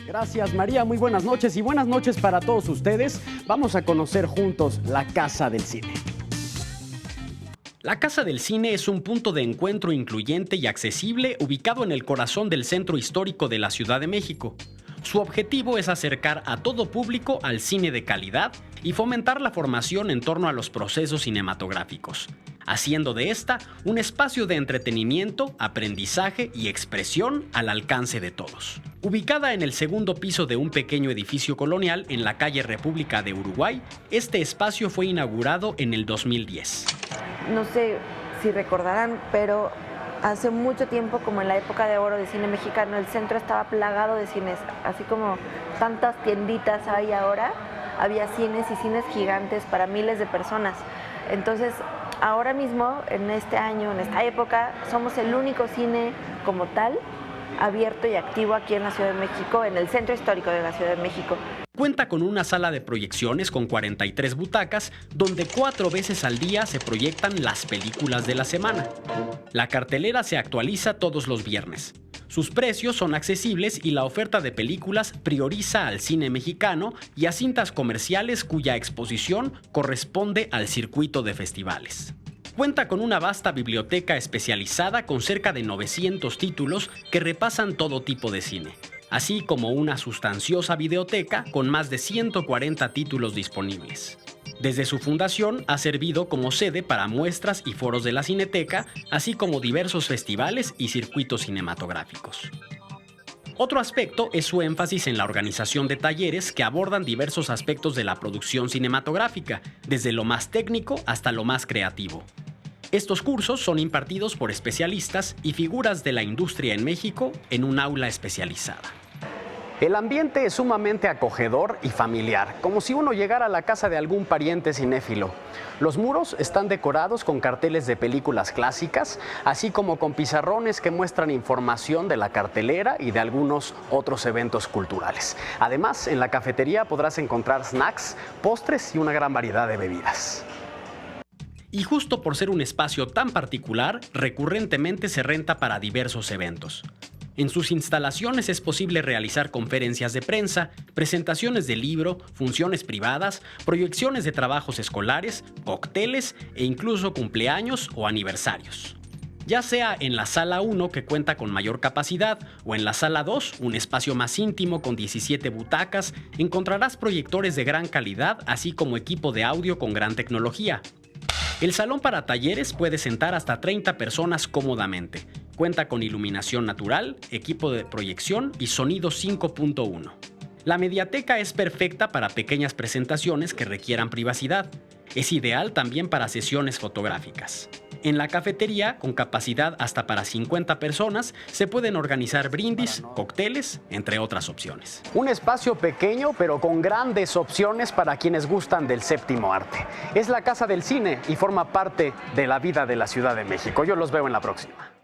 Gracias, María. Muy buenas noches y buenas noches para todos ustedes. Vamos a conocer juntos la Casa del Cine. La Casa del Cine es un punto de encuentro incluyente y accesible ubicado en el corazón del centro histórico de la Ciudad de México. Su objetivo es acercar a todo público al cine de calidad y fomentar la formación en torno a los procesos cinematográficos, haciendo de esta un espacio de entretenimiento, aprendizaje y expresión al alcance de todos. Ubicada en el segundo piso de un pequeño edificio colonial en la calle República de Uruguay, este espacio fue inaugurado en el 2010. No sé si recordarán, pero hace mucho tiempo, como en la época de oro del cine mexicano, el centro estaba plagado de cines, así como tantas tienditas hay ahora, había cines y cines gigantes para miles de personas. Entonces, ahora mismo, en este año, en esta época, somos el único cine como tal, abierto y activo aquí en la Ciudad de México, en el centro histórico de la Ciudad de México. Cuenta con una sala de proyecciones con 43 butacas, donde 4 veces al día se proyectan las películas de la semana. La cartelera se actualiza todos los viernes. Sus precios son accesibles y la oferta de películas prioriza al cine mexicano y a cintas comerciales cuya exposición corresponde al circuito de festivales. Cuenta con una vasta biblioteca especializada con cerca de 900 títulos que repasan todo tipo de cine, así como una sustanciosa videoteca con más de 140 títulos disponibles. Desde su fundación ha servido como sede para muestras y foros de la Cineteca, así como diversos festivales y circuitos cinematográficos. Otro aspecto es su énfasis en la organización de talleres que abordan diversos aspectos de la producción cinematográfica, desde lo más técnico hasta lo más creativo. Estos cursos son impartidos por especialistas y figuras de la industria en México en un aula especializada. El ambiente es sumamente acogedor y familiar, como si uno llegara a la casa de algún pariente cinéfilo. Los muros están decorados con carteles de películas clásicas, así como con pizarrones que muestran información de la cartelera y de algunos otros eventos culturales. Además, en la cafetería podrás encontrar snacks, postres y una gran variedad de bebidas. Y justo por ser un espacio tan particular, recurrentemente se renta para diversos eventos. En sus instalaciones es posible realizar conferencias de prensa, presentaciones de libro, funciones privadas, proyecciones de trabajos escolares, cócteles e incluso cumpleaños o aniversarios. Ya sea en la sala 1, que cuenta con mayor capacidad, o en la sala 2, un espacio más íntimo con 17 butacas, encontrarás proyectores de gran calidad, así como equipo de audio con gran tecnología. El salón para talleres puede sentar hasta 30 personas cómodamente. Cuenta con iluminación natural, equipo de proyección y sonido 5.1. La mediateca es perfecta para pequeñas presentaciones que requieran privacidad. Es ideal también para sesiones fotográficas. En la cafetería, con capacidad hasta para 50 personas, se pueden organizar brindis, cócteles, entre otras opciones. Un espacio pequeño, pero con grandes opciones para quienes gustan del séptimo arte. Es la Casa del Cine y forma parte de la vida de la Ciudad de México. Yo los veo en la próxima.